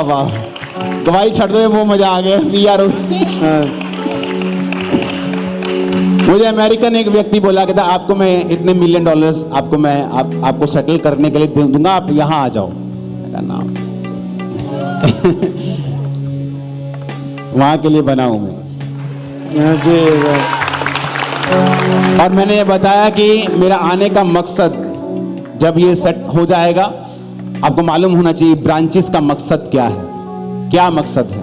वाह, गवाही छड़ दो, वो मजा आ गया यार। मुझे अमेरिकन एक व्यक्ति बोला कि था आपको मैं इतने $1 मिलियन आपको मैं आपको सेटल करने के लिए दूंगा, आप यहाँ आ जाओ। ना वहां के लिए बना हूं मैं जी। और मैंने ये बताया कि मेरा आने का मकसद जब ये सेट हो जाएगा, आपको मालूम होना चाहिए ब्रांचेस का मकसद क्या है। क्या मकसद है?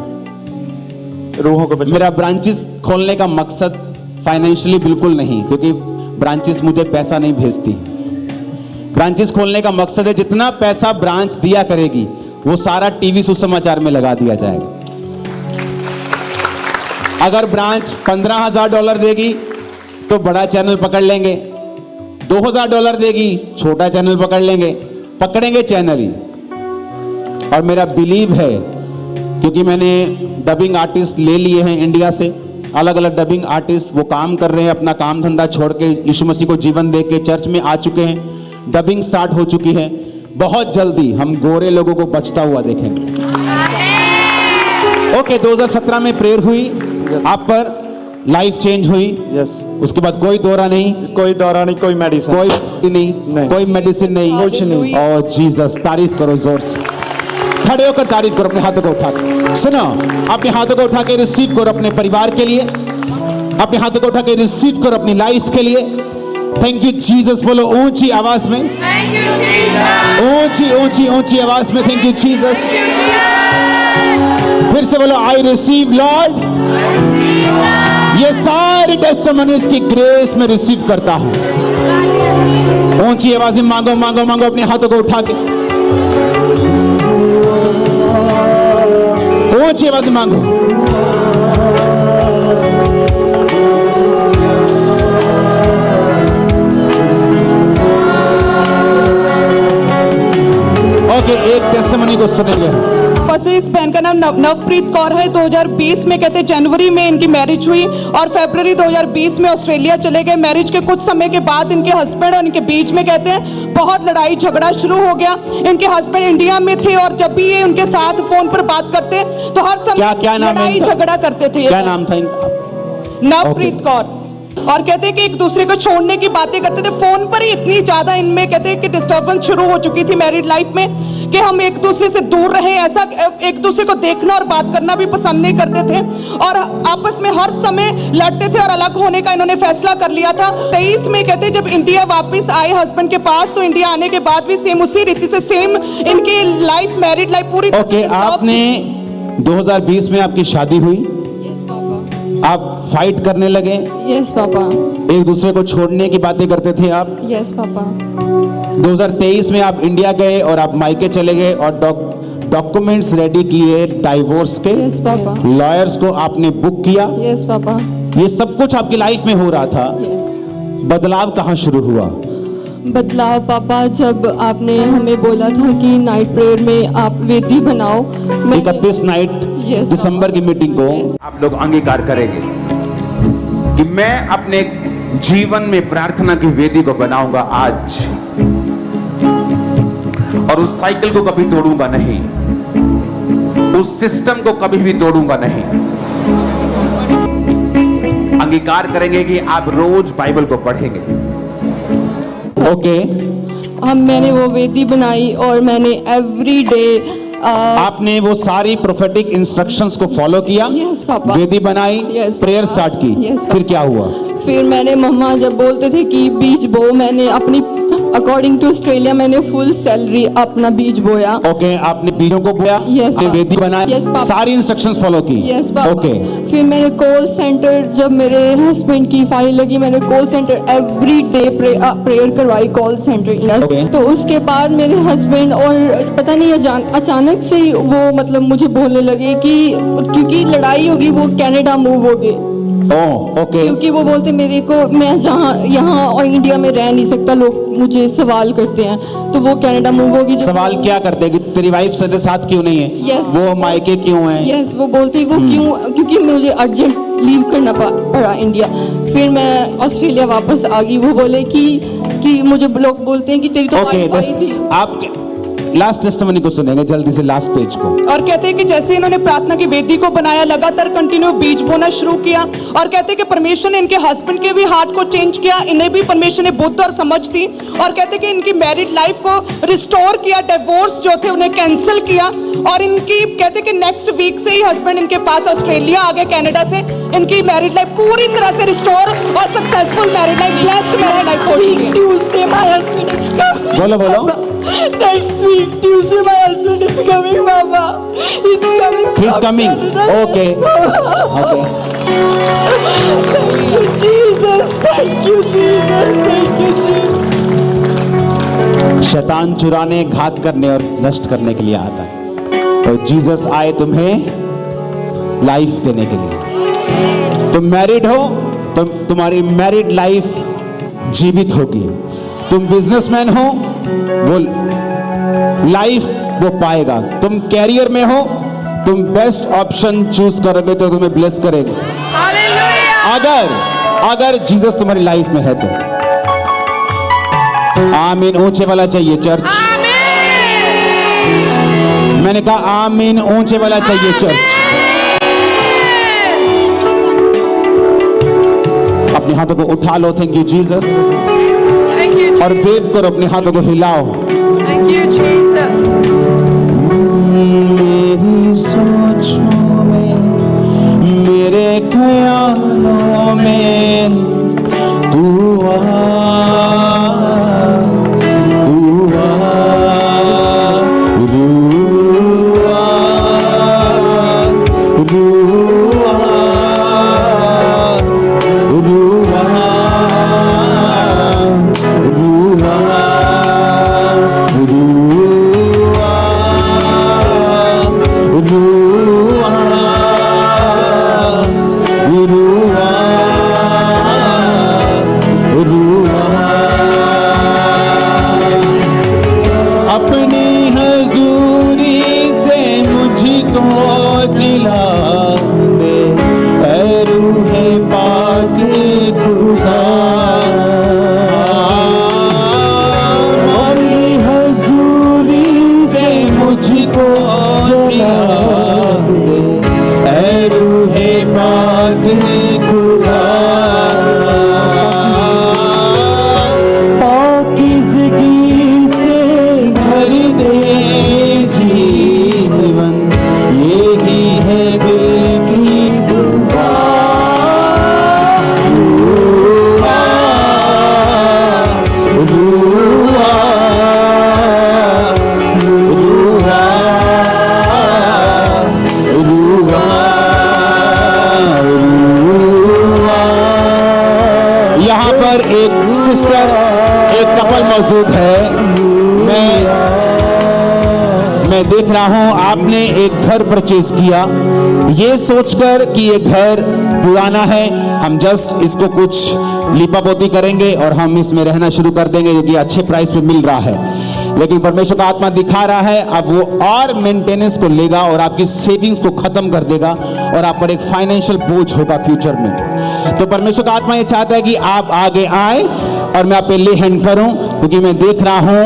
रूहों को मेरा ब्रांचेस खोलने का मकसद फाइनेंशियली बिल्कुल नहीं, क्योंकि ब्रांचेस मुझे पैसा नहीं भेजती। ब्रांचेस खोलने का मकसद है जितना पैसा ब्रांच दिया करेगी वो सारा टीवी सुसमाचार में लगा दिया जाएगा। अगर ब्रांच $15,000 देगी तो बड़ा चैनल पकड़ लेंगे, $2,000 देगी छोटा चैनल पकड़ लेंगे, पकड़ेंगे चैनल ही। और मेरा बिलीव है, क्योंकि मैंने डबिंग आर्टिस्ट ले लिए हैं इंडिया से, अलग अलग डबिंग आर्टिस्ट, वो काम कर रहे हैं, अपना काम धंधा छोड़ के यीशु मसीह को जीवन दे के चर्च में आ चुके हैं, डबिंग स्टार्ट हो चुकी है। बहुत जल्दी हम गोरे लोगों को बचता हुआ देखेंगे। ओके, 2017 में प्रेयर हुई आप पर, लाइफ चेंज हुई। यस। उसके बाद कोई दौरा नहीं, कोई दौरा नहीं, कोई मेडिसिन, कोई नहीं, कोई मेडिसिन नहीं, कुछ नहीं। और जीसस, तारीफ करो जोर से, खड़े होकर तारीफ करो, अपने हाथों को उठा के। सुनो, अपने हाथों को उठा के रिसीव करो अपने परिवार के लिए, अपने हाथों को उठा के रिसीव करो अपनी लाइफ के लिए। थैंक यू जीसस बोलो ऊंची आवाज में, ऊंची ऊंची ऊंची आवाज में, थैंक यू जीसस। फिर से बोलो आई रिसीव लॉर्ड। ये सारी टेस्टिमनीज की ग्रेस में रिसीव करता हूं। ऊंची आवाज में मांगो मांगो मांगो, अपने हाथों को उठा के ऊंची आवाज में मांगो। ओके, एक टेस्टिमनी को सुनेंगे। फर्स्ट इस बहन का नाम नवप्रीत कौर है। 2020 में कहते जनवरी में इनकी मैरिज हुई और फरवरी 2020 में ऑस्ट्रेलिया चले गए। मैरिज के कुछ समय के बाद इनके हस्बैंड और इनके बीच में कहते हैं बहुत लड़ाई झगड़ा शुरू हो गया। इनके हस्बैंड इंडिया में थे और जब भी ये उनके साथ फोन पर बात करते तो हर समय क्या लड़ाई झगड़ा करते थे। क्या नाम था इनका? नवप्रीत कौर। और कहते हैं कि एक दूसरे को छोड़ने की बातें करते थे फोन पर ही। इतनी ज्यादा इनमें कहते हैं कि डिस्टर्बेंस शुरू हो चुकी थी मैरिड लाइफ में कि हम एक दूसरे से दूर रहे, ऐसा एक दूसरे को देखना और बात करना भी पसंद नहीं करते थे और आपस में हर समय लड़ते थे और अलग होने का इन्होंने फैसला कर लिया था। 23 में कहते हैं जब इंडिया वापस आए हस्बैंड के पास, तो इंडिया आने के बाद भी सेम उसी रीति से सेम इनकी लाइफ मैरिड लाइफ पूरी। ओके, आपने 2020 में आपकी शादी हुई, आप फाइट करने लगे। Yes papa. एक दूसरे को छोड़ने की बातें करते थे आप। Yes papa. 2023 में आप इंडिया गए और आप मायके चले गए और डॉक्यूमेंट्स रेडी किए डाइवोर्स के। Yes papa. लॉयर्स को आपने बुक किया। Yes papa. ये सब कुछ आपकी लाइफ में हो रहा था। यस। बदलाव कहाँ शुरू हुआ? बदलाव पापा जब आपने हमें बोला था कि नाइट प्रेयर में आप वेदी बनाओ। 31 नाइट Yes, दिसंबर की मीटिंग को आप लोग अंगीकार करेंगे कि मैं अपने जीवन में प्रार्थना की वेदी को बनाऊंगा आज, और उस साइकिल को कभी तोड़ूंगा नहीं, उस सिस्टम को कभी भी तोड़ूंगा नहीं। अंगीकार करेंगे कि आप रोज बाइबल को पढ़ेंगे। ओके। मैंने वो वेदी बनाई और मैंने एवरी डे आपने वो सारी प्रोफेटिक इंस्ट्रक्शंस को फॉलो किया। Yes papa. वेदी बनाई। यस प्रेयर स्टार्ट की। यस फिर क्या हुआ? फिर मैंने मम्मा जब बोलते थे कि बीज बो, मैंने अपनी अकॉर्डिंग टू ऑस्ट्रेलिया मैंने फुल सैलरी अपना बीज बोया। ओके, आपने बीजों को बोया। यस फिर वेदी बनाई। Yes papa. सारी इंस्ट्रक्शंस फॉलो की। Yes papa. ओके। फिर मैंने कॉल सेंटर, जब मेरे हस्बैंड की फाइल लगी मैंने call centre every day prayer करवाई कॉल सेंटर। ओके। तो उसके बाद मेरे हस्बैंड और पता नहीं अचानक से वो मतलब मुझे बोलने लगे कि क्योंकि लड़ाई होगी वो कनाडा मूव हो गए। ओके। क्योंकि वो बोलते मेरे को मैं जहाँ यहाँ और इंडिया में रह नहीं सकता, लोग मुझे सवाल करते हैं, तो वो कनाडा मूव होगी। सवाल क्या करते हैं कि तेरी वाइफ से साथ क्यों नहीं है? Yes. वो मायके क्यों है? यस, वो बोलते वो क्यों, क्योंकि मुझे अर्जेंट लीव करना पड़ा इंडिया। फिर मैं ऑस्ट्रेलिया वापस आ गई। वो बोले कि मुझे लोग बोलते हैं कि तेरी तो वाइफ आई थी। आप लास्ट टेस्टिमनी को सुनेंगे जल्दी से, लास्ट पेज को। और कहते हैं कि जैसे इन्होंने प्रार्थना की वेदी को बनाया, लगातार कंटिन्यू बीज बोना शुरू किया, और कहते हैं कि परमेश्वर ने इनके हस्बैंड के भी हार्ट को चेंज किया, इन्हें भी परमेश्वर ने बुद्ध और समझ दी, और कहते हैं कि इनकी मैरिड लाइफ को रिस्टोर किया, डिवोर्स जो थे उन्हें कैंसिल किया, और इनकी कहते हैं कि नेक्स्ट वीक से ही हस्बैंड इनके पास ऑस्ट्रेलिया आ गए कनाडा से। इनकी मैरिड लाइफ पूरी तरह से रिस्टोर और successful married life, blessed married life हो चुकी है। Tuesday my husband is coming. बोलो बोलो। Next week Tuesday my husband is coming, Mama. He's coming. He's from coming. Canada. Okay. Okay. Thank you Jesus. Thank you Jesus. Thank you Jesus. शैतान चुराने, घात करने और नष्ट करने के लिए आता है, और जीसस आए तुम्हें लाइफ देने के लिए। तुम मैरिड हो, तुम्हारी मैरिड लाइफ जीवित होगी। तुम बिजनेसमैन हो, वो लाइफ वो पाएगा। तुम कैरियर में हो, तुम बेस्ट ऑप्शन चूज करोगे तो तुम्हें ब्लेस करेगा, अगर जीसस तुम्हारी लाइफ में है तो। आमीन ऊंचे वाला चाहिए चर्च। मैंने कहा आमीन ऊंचे वाला चाहिए चर्च। अपने हाथों को उठा लो, थैंक यू जीसस, और वेव करो, अपने हाथों को हिलाओ। मेरी सोचों में, मेरे ख्यालों में तू आ, तू आ, रूआ, रूआ, रूआ, रूआ, अपनी हजूरी से मुझको जिला दे, ऐ रूहे पाक खुदा। अपनी हजूरी से मुझको जिला दे, ऐ रूहे पाक खुदा। पाकीज़गी से भर दे जीवन, यही है दिल की दुआ। दुआ, दुआ, दुआ, दुआ। यहाँ पर एक सिस्टर, एक कपल मौजूद है। मैं देख रहा हूं आपने एक घर परचेज किया, ये सोचकर कि ये घर पुराना है, हम जस्ट इसको कुछ लीपापोती करेंगे और हम इसमें रहना शुरू कर देंगे, क्योंकि अच्छे प्राइस पे मिल रहा है। लेकिन परमेश्वर का आत्मा दिखा रहा है अब वो और मेंटेनेंस को लेगा और आपकी सेविंग्स को खत्म कर देगा, और आप पर एक फाइनेंशियल बोझ होगा फ्यूचर में। तो परमेश्वर का आत्मा ये चाहता है कि आप आगे आए और मैं आप पे ले हैंड करूं, क्योंकि मैं देख रहा हूं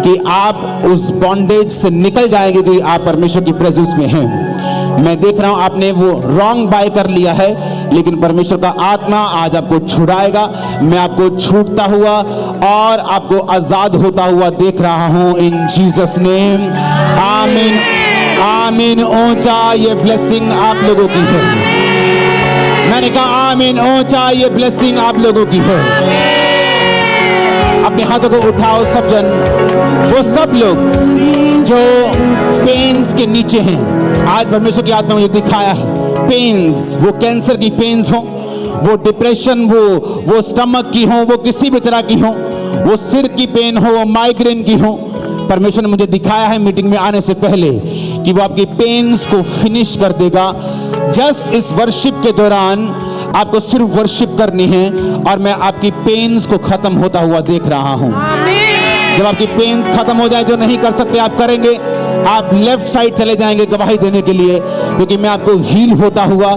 कि आप उस बॉन्डेज से निकल जाएंगे कि आप परमेश्वर की प्रेजेंस में हैं। मैं देख रहा हूं आपने वो रॉन्ग बाय कर लिया है, लेकिन परमेश्वर का आत्मा आज आपको छुड़ाएगा। मैं आपको छूटता हुआ और आपको आजाद होता हुआ देख रहा हूं इन जीसस नेम। आमीन आमीन। ऊंचा ये ब्लेसिंग आप लोगों की है। मैंने कहा आमीन, ऊंचा ये ब्लेसिंग आप लोगों की है। अपने हाथों को उठाओ सब जन, वो सब लोग जो पेन्स के नीचे हैं, आज परमेश्वर की आत्मा मुझे दिखाया है पेन्स, वो कैंसर की पेन्स हो, वो डिप्रेशन, वो स्टमक की हो, वो किसी भी तरह की हो, वो सिर की पेन हो, वो माइग्रेन की हो, परमेश्वर ने मुझे दिखाया है मीटिंग में आने से पहले कि वो आपकी पेन्स को फिनिश कर देगा। जस्ट इस वर्शिप के दौरान आपको सिर्फ वर्शिप करनी है और मैं आपकी पेन्स को खत्म होता हुआ देख रहा हूं। जब आपकी पेन्स खत्म हो जाए, जो नहीं कर सकते आप करेंगे, आप लेफ्ट साइड चले जाएंगे गवाही देने के लिए, क्योंकि मैं आपको हील होता हुआ,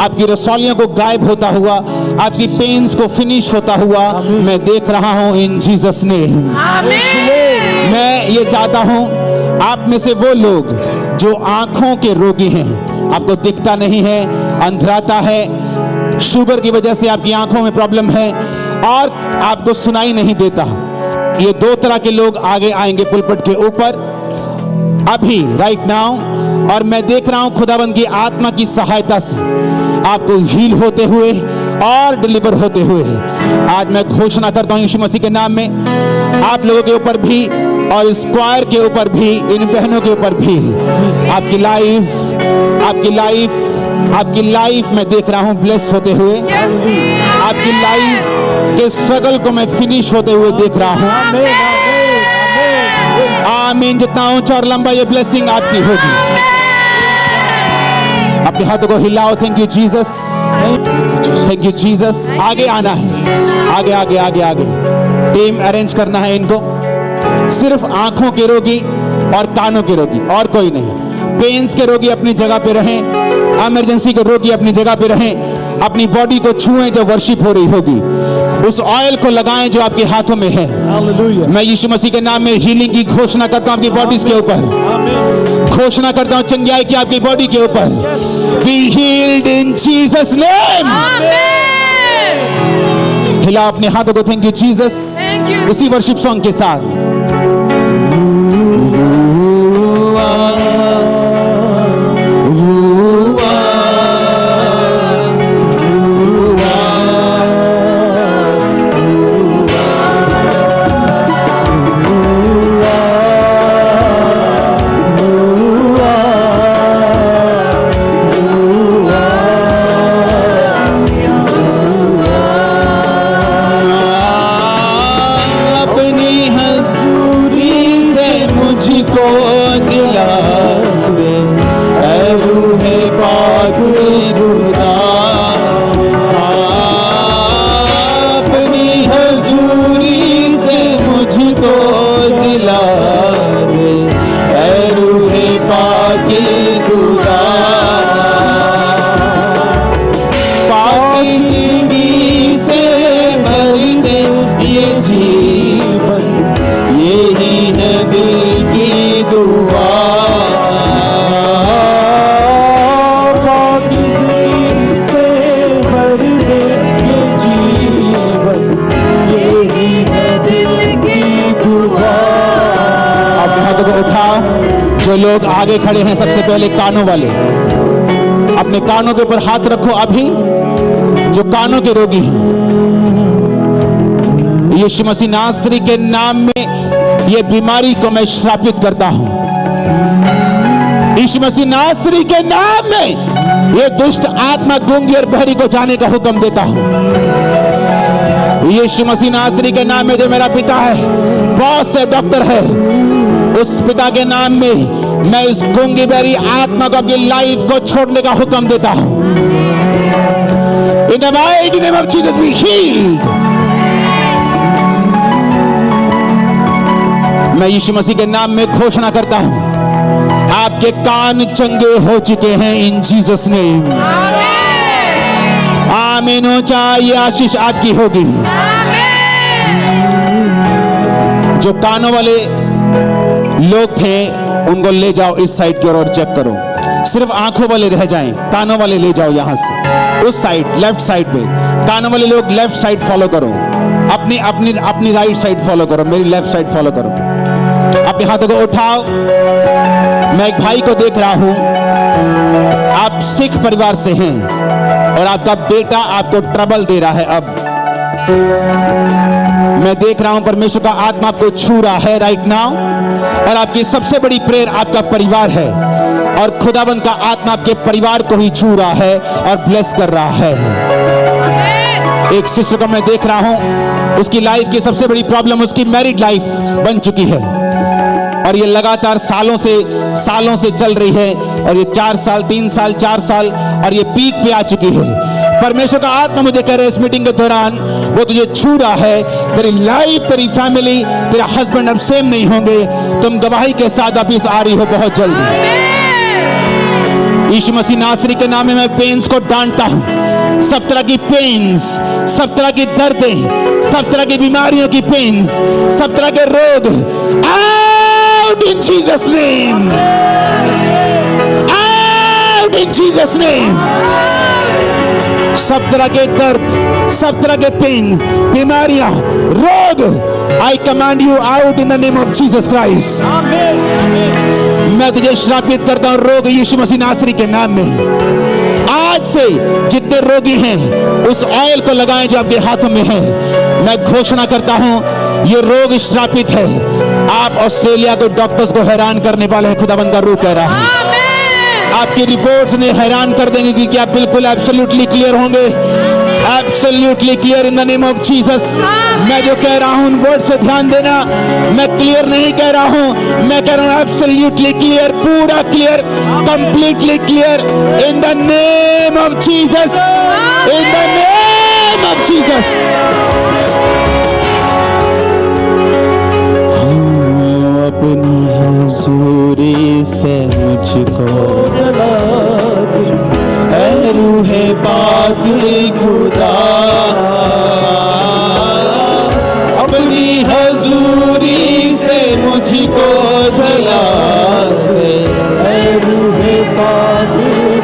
आपकी रसौलियों को गायब होता हुआ, आपकी पेन्स को फिनिश होता हुआ मैं देख रहा हूं इन जीसस नेम। मैं ये चाहता हूं आप में से वो लोग जो आंखों के रोगी हैं, आपको दिखता नहीं है, अंधराता है, शुगर की वजह से आपकी आंखों में प्रॉब्लम है और आपको सुनाई नहीं देता, ये दो तरह के लोग आगे आएंगे पुलपट के ऊपर अभी राइट नाउ। और मैं देख रहा हूं खुदाबंद की आत्मा की सहायता से आपको हील होते हुए और डिलीवर होते हुए आज मैं घोषणा करता हूं यीशु मसीह के नाम में आप लोगों के ऊपर भी और इस क्वायर के ऊपर भी, इन बहनों के ऊपर भी आपकी लाइफ मैं देख रहा हूं ब्लेस होते हुए। आपकी लाइफ के स्ट्रगल को मैं फिनिश होते हुए देख रहा हूं। आमीन। जितना ऊंचा और लंबा ये ब्लेसिंग आपकी होगी। अपने हाथों को हिलाओ। Thank you Jesus, thank you Jesus. आगे आना है, आगे आगे आगे आगे। टीम अरेंज करना है इनको। सिर्फ आंखों के रोगी और कानों के रोगी, और कोई नहीं। पेन्स के रोगी अपनी जगह पे रहें, इमरजेंसी के रोगी अपनी जगह पे रहें। अपनी बॉडी को छुएं जो वर्शिप हो रही होगी, उस ऑयल को लगाएं जो आपके हाथों में है। मैं यीशु मसीह के नाम में हीलिंग की घोषणा करता हूं आपकी बॉडीज के ऊपर। घोषणा करता हूं चंगाई की आपकी बॉडी के ऊपर। Be healed in Jesus name. हिलाओ अपने हाथों को। Thank you Jesus. इसी वर्शिप सॉन्ग के साथ जो लोग आगे खड़े हैं, सबसे पहले कानों वाले अपने कानों के ऊपर हाथ रखो। अभी जो कानों के रोगी हैं, यीशु मसीह नासरी के नाम में ये बीमारी को मैं श्रापित करता हूं। यीशु मसीह नासरी के नाम में ये दुष्ट आत्मा गूंगी और बहरी को जाने का हुक्म देता हूं। यीशु मसीह नासरी के नाम में जो मेरा पिता है, बहुत से डॉक्टर है, उस पिता के नाम में मैं इस गूंगी बहरी आत्मा को अपनी लाइफ को छोड़ने का हुक्म देता हूं। In the mighty name of Jesus be healed। मैं यीशु मसीह के नाम में घोषणा करता हूं, आपके कान चंगे हो चुके हैं इन जीसस नेम। आमीन। ऊंचा ये आशीष आपकी होगी। जो कानों वाले लोग थे उनको ले जाओ इस साइड की ओर और चेक करो। सिर्फ आंखों वाले रह जाएं, कानों वाले ले जाओ यहां से उस साइड, लेफ्ट साइड पे। कानों वाले लोग लेफ्ट साइड फॉलो करो, अपनी अपनी अपनी राइट साइड फॉलो करो, मेरी लेफ्ट साइड फॉलो करो। अपने हाथों को उठाओ। मैं एक भाई को देख रहा हूं, आप सिख परिवार से हैं और आपका बेटा आपको ट्रबल दे रहा है। अब मैं देख रहा हूं परमेश्वर का आत्मा आपको छू रहा है राइट नाउ, और आपकी सबसे बड़ी प्रेयर आपका परिवार है, और खुदाबंद का आत्मा आपके परिवार को ही छू रहा है और ब्लेस कर रहा है। एक सिस्टर को मैं देख रहा हूं, उसकी लाइफ की सबसे बड़ी प्रॉब्लम उसकी मैरिड लाइफ बन चुकी है, और ये लगातार सालों से चल रही है, और ये 4 साल 3 साल 4 साल और ये पीक पे आ चुकी है। परमेश्वर का आत्मा मुझे कह रहा है इस मीटिंग के दौरान वो तुझे छू रहा है। तेरी लाइफ, तेरी फैमिली, तेरा हस्बैंड अब सेम नहीं होंगे। तुम गवाही के साथ वापिस आ रही हो बहुत जल्दी। यीशु मसीह नासरी के नाम में मैं पेन्स को डांटता हूं। सब तरह की पेन्स, सब तरह की दर्दें, सब तरह की बीमारियों की पेन्स, सब तरह के रोग out Out in Jesus' name. Out in Jesus' name. सब तरह के दर्द, सब तरह के पेन, बीमारियां, रोग, I command you out in the name of Jesus Christ. मैं तुझे श्रापित करता हूं रोग यीशु मसीह नासरी के नाम में। आज से जितने रोगी हैं उस ऑयल को लगाएं जो आपके हाथों में है। मैं घोषणा करता हूं ये रोग श्रापित है। आप ऑस्ट्रेलिया के डॉक्टर्स को हैरान करने वाले हैं, खुदाबंद का रूह कह रहा है। आपकी रिपोर्ट्स ने हैरान कर देंगे क्योंकि आप बिल्कुल एब्सोल्युटली क्लियर होंगे, absolutely clear in the name of Jesus. मैं जो कह रहा हूं उन वर्ड्स पे ध्यान देना। मैं क्लियर नहीं कह रहा हूं, मैं कह रहा हूं एब्सोल्युटली क्लियर, पूरा clear, completely clear in the name of Jesus, in the name of Jesus. अपनी हजूरी से मुझको जला दे, ऐ रूहे पाक खुदा। अपनी हजूरी से मुझको जला दे, ऐ रूहे पाक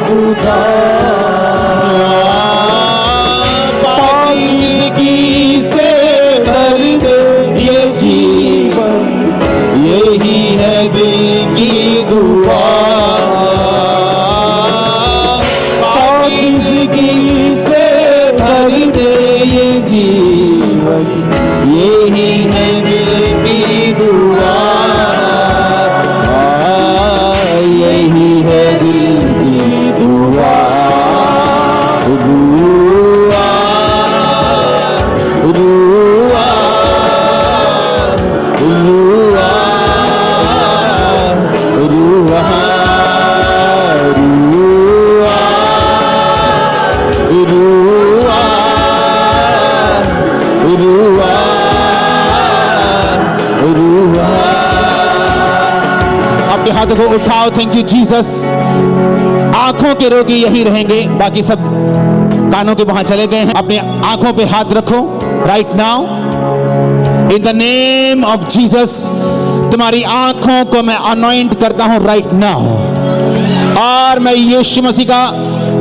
खुदा। पाकीज़गी से भर दे ये जीवन, यही है दिल की दुआ। पाकीज़गी से भर दे ये जीवन, यही है दिल की दुआ। यही है दिल की दुआ। रुआ रुआ रुआ रुआ रुआ रुआ रुआ। अपने हाथों को उठाओ। Thank you Jesus. आंखों के रोगी यही रहेंगे, बाकी सब कानों के वहां चले गए हैं। अपने आंखों पे हाथ रखो right now in the name of Jesus. तुम्हारी आंखों को मैं अनॉइंट करता हूं राइट नाउ, और मैं यीशु मसीह का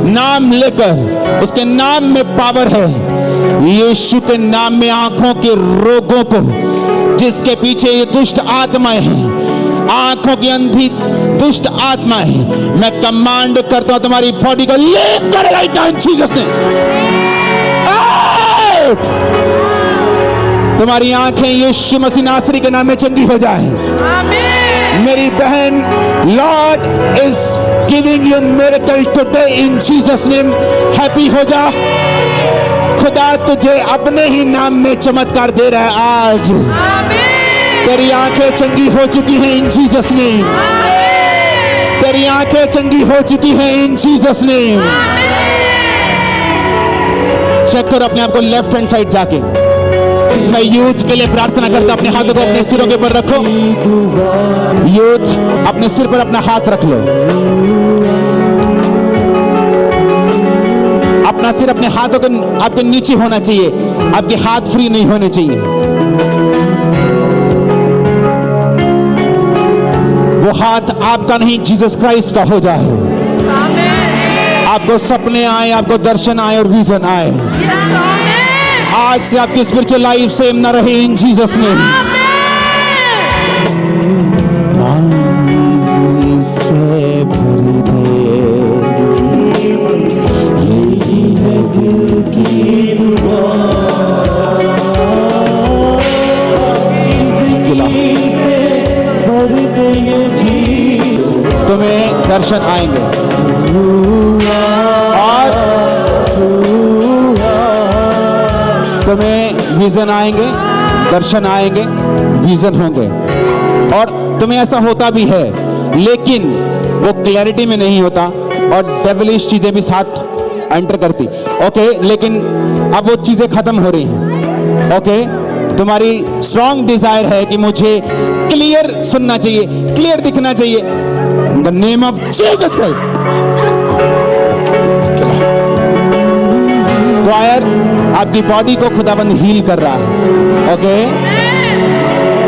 नाम लेकर, उसके नाम में पावर है, यीशु के नाम में आंखों के रोगों को, जिसके पीछे ये दुष्ट आत्माएं हैं, आंखों की अंधी दुष्ट आत्माएं, मैं कमांड करता हूं तुम्हारी बॉडी को लीव कर right now in Jesus name. Out. तुम्हारी आंखें यीशु मसीह नासरी के नाम में चंगी हो जाएं। मेरी बहन, Lord is giving you miracle today in Jesus name. Happy हो जा। खुदा तुझे अपने ही नाम में चमत्कार दे रहा है आज। तेरी आंखें चंगी हो चुकी हैं इन जीसस नेम। तेरी आंखें चंगी हो चुकी हैं इन जीसस नेम। चेक करो अपने आप को लेफ्ट हैंड साइड जाके। मैं यूथ के लिए प्रार्थना करता हूं। अपने हाथों को अपने सिरों के ऊपर रखो। यूथ अपने सिर पर अपना हाथ रख लो। अपना सिर अपने हाथों के आपके नीचे होना चाहिए, आपके हाथ फ्री नहीं होने चाहिए। वो हाथ आपका नहीं, जीसस क्राइस्ट का हो जाए। आपको सपने आए, आपको दर्शन आए और विजन आए। आज से आपकी स्पिरिचुअल लाइफ सेम ना रहे इन जीसस नेम। से भर दे, यही है दिल की दुआ। भर दे ये जी, तुम्हें दर्शन आएंगे और तुम्हें विजन आएंगे, दर्शन आएंगे, विजन होंगे। और तुम्हें ऐसा होता भी है, लेकिन वो क्लैरिटी में नहीं होता और डेविलिश चीजें भी साथ एंटर करती। ओके, लेकिन अब वो चीजें खत्म हो रही हैं। ओके, तुम्हारी स्ट्रॉन्ग डिजायर है कि मुझे क्लियर सुनना चाहिए, क्लियर दिखना चाहिए। In the name of Jesus Christ. क्वायर आपकी बॉडी को खुदाबंद हील कर रहा है। ओके,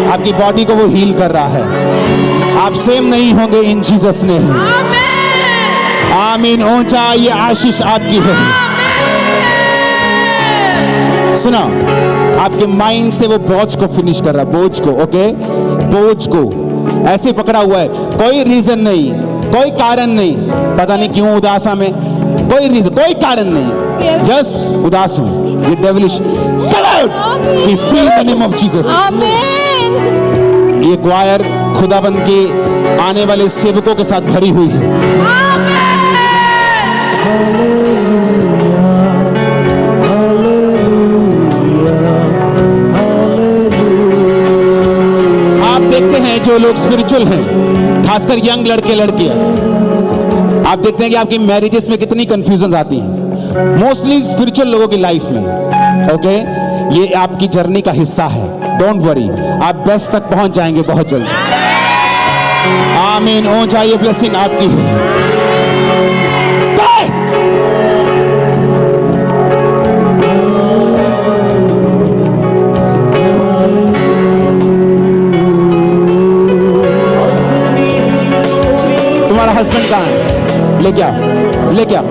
आपकी बॉडी को वो हील कर रहा है। आप सेम नहीं होंगे इन जीसस ने। आमीन। ऊंचा ये आशीष आपकी है। सुना, आपके माइंड से वो बोझ को फिनिश कर रहा, बोझ को, ओके, बोझ को ऐसे पकड़ा हुआ है, कोई रीजन नहीं, कोई कारण नहीं, पता नहीं क्यों उदासा में, कोई रीजन, कोई कारण नहीं, जस्ट उदास हूं। ये devilish, come out, we feel the name of Jesus. ये क्वायर खुदाबंद के आने वाले सेवकों के साथ भरी हुई है। आप देखते हैं जो लोग स्पिरिचुअल हैं, खासकर यंग लड़के लड़कियां, आप देखते हैं कि आपकी मैरिजेस में कितनी कंफ्यूजन आती हैं, मोस्टली स्पिरिचुअल लोगों की लाइफ में, ओके। ये आपकी जर्नी का हिस्सा है, डोंट वरी, आप बेस्ट तक पहुंच जाएंगे बहुत जल्द। आमीन। ऊंचा ये ब्लेसिंग आपकी है। तुम्हारा हस्बैंड कहाँ है? लेके आओ, लेके आओ।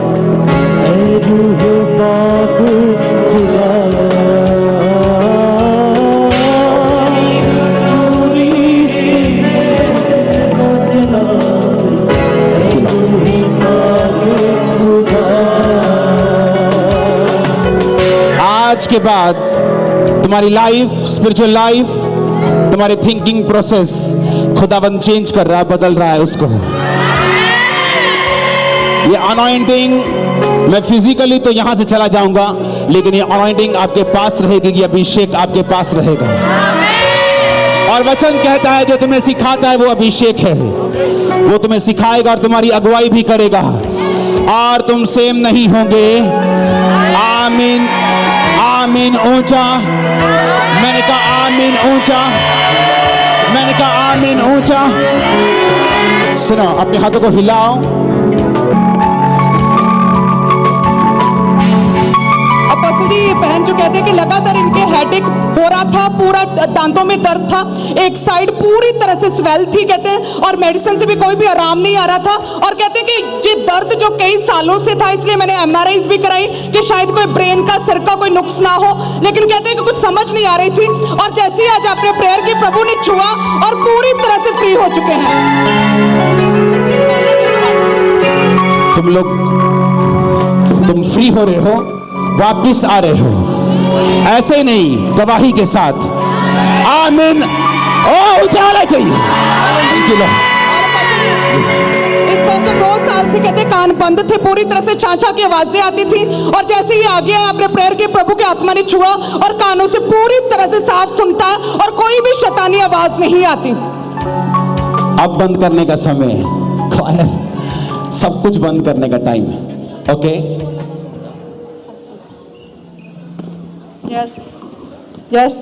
आज के बाद तुम्हारी लाइफ, स्पिरिचुअल लाइफ, तुम्हारी थिंकिंग प्रोसेस खुदाबंद चेंज कर रहा है, बदल रहा है उसको। ये अनॉइंटिंग, मैं फिजिकली तो यहां से चला जाऊंगा, लेकिन ये अनॉइंटिंग आपके पास रहेगी, ये अभिषेक आपके पास रहेगा। और वचन कहता है जो तुम्हें सिखाता है वो अभिषेक है, वो तुम्हें सिखाएगा और तुम्हारी अगुवाई भी करेगा, और तुम सेम नहीं होंगे। आमीन। आमीन। ऊंचा, मैंने कहा आमीन। ऊंचा, मैंने कहा आमीन। ऊंचा। सुनो, अपने हाथों को हिलाओ। ये बहन जो कहते हैं कि लगातार इनके हेडेक हो रहा था, पूरा दांतों में दर्द था, एक साइड पूरी तरह से स्वेल थी कहते हैं, और मेडिसिन से भी कोई भी आराम नहीं आ रहा था। और कहते हैं कि ये दर्द जो कई सालों से था, इसलिए मैंने MRIs भी कराई कि शायद कोई ब्रेन का, सिर का कोई नुक्स ना हो, लेकिन कहते हैं कि कुछ समझ नहीं आ रही थी। और जैसे ही आज आपने प्रेयर की, प्रभु ने छुआ और पूरी तरह से फ्री हो चुके हैं। तुम लोग, तुम फ्री हो रहे हो, वापिस आ रहे हो, ऐसे नहीं, गवाही के साथ। आमीन। ओ उछाला चाहिए। इस बार तो 2 साल से कहते कान बंद थे, पूरी तरह से छाछा की आवाजें आती थी, और जैसे ही आ गया आपने प्रेयर की, प्रभु के आत्मा ने छुआ और कानों से पूरी तरह से साफ सुनता है और कोई भी शैतानी आवाज नहीं आती। अब बंद करने का समय है, सब कुछ बंद करने का टाइम है, ओके। Yes, yes.